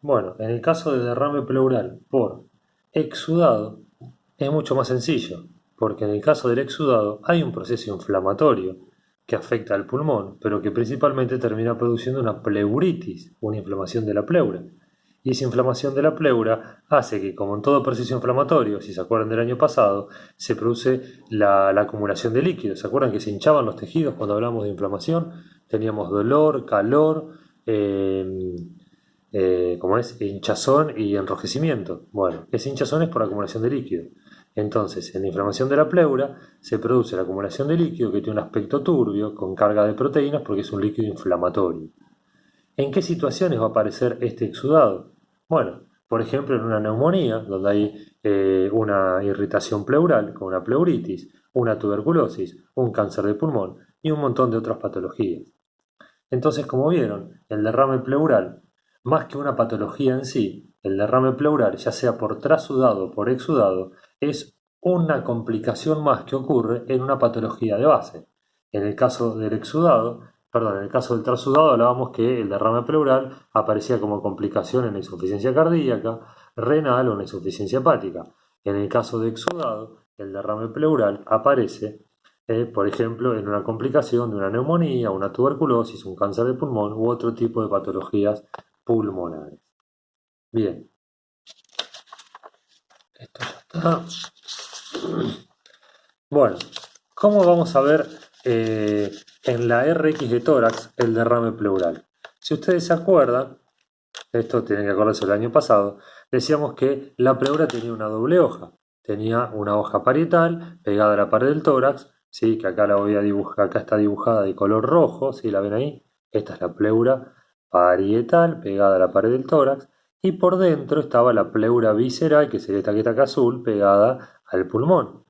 Bueno, en el caso de derrame pleural por exudado es mucho más sencillo, porque en el caso del exudado hay un proceso inflamatorio que afecta al pulmón, pero que principalmente termina produciendo una pleuritis, una inflamación de la pleura. Y esa inflamación de la pleura hace que, como en todo proceso inflamatorio, si se acuerdan del año pasado, se produce la acumulación de líquidos. ¿Se acuerdan que se hinchaban los tejidos cuando hablamos de inflamación? Teníamos dolor, calor, como es hinchazón y enrojecimiento. Bueno, ese hinchazón es por acumulación de líquido. Entonces, en la inflamación de la pleura se produce la acumulación de líquido que tiene un aspecto turbio, con carga de proteínas, porque es un líquido inflamatorio. ¿En qué situaciones va a aparecer este exudado? Bueno, por ejemplo, en una neumonía, donde hay una irritación pleural, con una pleuritis, una tuberculosis, un cáncer de pulmón y un montón de otras patologías. Entonces, como vieron, el derrame pleural, más que una patología en sí, el derrame pleural, ya sea por trasudado o por exudado, es una complicación más que ocurre en una patología de base. En el caso del exudado, perdón, en el caso del trasudado hablábamos que el derrame pleural aparecía como complicación en la insuficiencia cardíaca, renal o en la insuficiencia hepática. En el caso de exudado, el derrame pleural aparece por ejemplo, en una complicación de una neumonía, una tuberculosis, un cáncer de pulmón u otro tipo de patologías pulmonares. Bien, esto ya está. Bueno, ¿cómo vamos a ver en la RX de tórax el derrame pleural? Si ustedes se acuerdan, esto tienen que acordarse del año pasado, decíamos que la pleura tenía una doble hoja. Tenía una hoja parietal pegada a la pared del tórax, ¿sí? Que acá la voy a dibujar, acá está dibujada de color rojo, ¿sí? ¿La ven ahí? Esta es la pleura parietal pegada a la pared del tórax. Y por dentro estaba la pleura visceral, que sería esta que está acá azul, pegada al pulmón.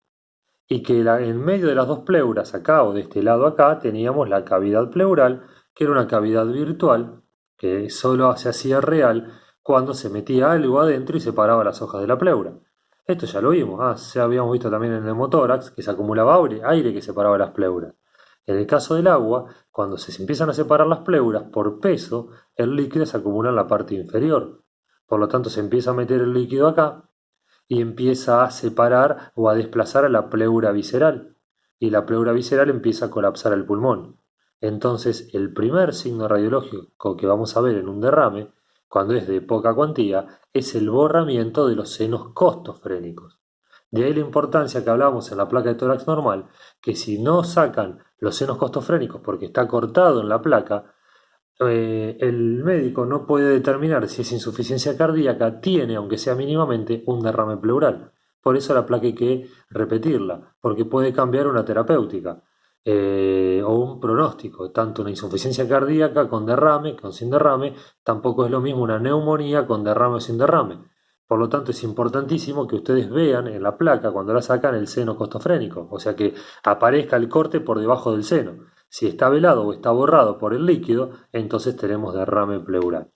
Y que en medio de las dos pleuras, acá o de este lado acá, teníamos la cavidad pleural, que era una cavidad virtual, que solo se hacía real cuando se metía algo adentro y separaba las hojas de la pleura. Esto ya lo vimos, ya habíamos visto también en el hemotórax, que se acumulaba aire que separaba las pleuras. En el caso del agua, cuando se empiezan a separar las pleuras por peso, el líquido se acumula en la parte inferior. Por lo tanto, se empieza a meter el líquido acá y empieza a separar o a desplazar a la pleura visceral. Y la pleura visceral empieza a colapsar el pulmón. Entonces, el primer signo radiológico que vamos a ver en un derrame, cuando es de poca cuantía, es el borramiento de los senos costofrénicos. De ahí la importancia que hablábamos en la placa de tórax normal, que si no sacan los senos costofrénicos porque está cortado en la placa, el médico no puede determinar si esa insuficiencia cardíaca tiene, aunque sea mínimamente, un derrame pleural. Por eso la placa hay que repetirla, porque puede cambiar una terapéutica o un pronóstico. Tanto una insuficiencia cardíaca con derrame, con sin derrame, tampoco es lo mismo una neumonía con derrame o sin derrame. Por lo tanto, es importantísimo que ustedes vean en la placa, cuando la sacan, el seno costofrénico, o sea que aparezca el corte por debajo del seno. Si está velado o está borrado por el líquido, entonces tenemos derrame pleural.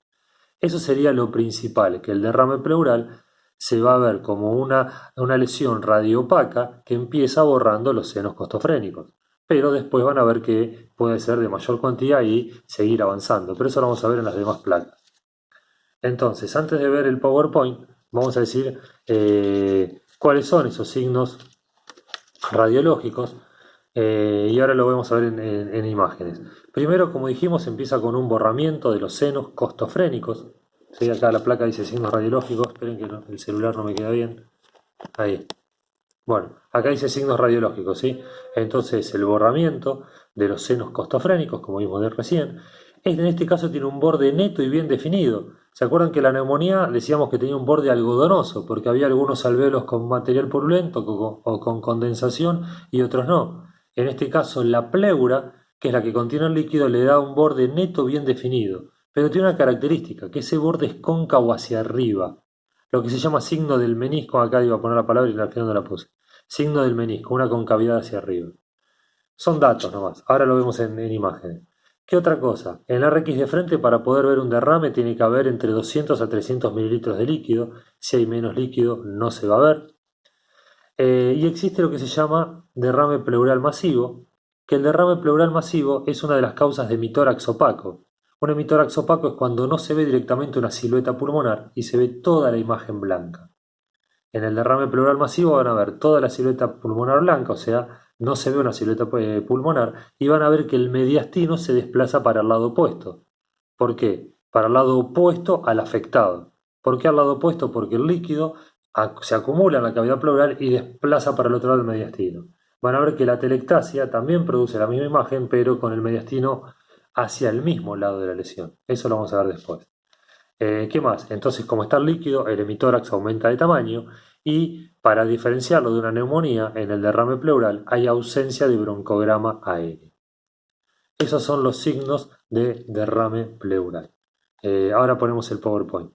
Eso sería lo principal, que el derrame pleural se va a ver como una lesión radioopaca que empieza borrando los senos costofrénicos. Pero después van a ver que puede ser de mayor cuantía y seguir avanzando. Pero eso lo vamos a ver en las demás placas. Entonces, antes de ver el PowerPoint, vamos a decir cuáles son esos signos radiológicos y ahora lo vamos a ver en imágenes. Primero, como dijimos, empieza con un borramiento de los senos costofrénicos. ¿Sí? Acá la placa dice signos radiológicos, esperen que el celular no me queda bien. Ahí. Bueno, acá dice signos radiológicos, ¿sí? Entonces, el borramiento de los senos costofrénicos, como vimos de recién, en este caso tiene un borde neto y bien definido. ¿Se acuerdan que la neumonía decíamos que tenía un borde algodonoso, porque había algunos alvéolos con material purulento o con condensación y otros no? En este caso, la pleura, que es la que contiene el líquido, le da un borde neto bien definido, pero tiene una característica, que ese borde es cóncavo hacia arriba, lo que se llama signo del menisco. Acá iba a poner la palabra y al final no la puse. Signo del menisco, una concavidad hacia arriba. Son datos nomás, ahora lo vemos en imágenes. ¿Qué otra cosa? En la RX de frente, para poder ver un derrame, tiene que haber entre 200 a 300 mililitros de líquido. Si hay menos líquido, no se va a ver. Y existe lo que se llama derrame pleural masivo, que el derrame pleural masivo es una de las causas de mitórax opaco. Un hemitórax opaco es cuando no se ve directamente una silueta pulmonar y se ve toda la imagen blanca. En el derrame pleural masivo van a ver toda la silueta pulmonar blanca, o sea, no se ve una silueta pulmonar, y van a ver que el mediastino se desplaza para el lado opuesto. ¿Por qué? Para el lado opuesto al afectado. ¿Por qué al lado opuesto? Porque el líquido se acumula en la cavidad pleural y desplaza para el otro lado el mediastino. Van a ver que la telectasia también produce la misma imagen, pero con el mediastino hacia el mismo lado de la lesión. Eso lo vamos a ver después. ¿Qué más? Entonces, como está el líquido, el hemitórax aumenta de tamaño y para diferenciarlo de una neumonía, en el derrame pleural hay ausencia de broncograma aéreo. Esos son los signos de derrame pleural. Ahora ponemos el PowerPoint.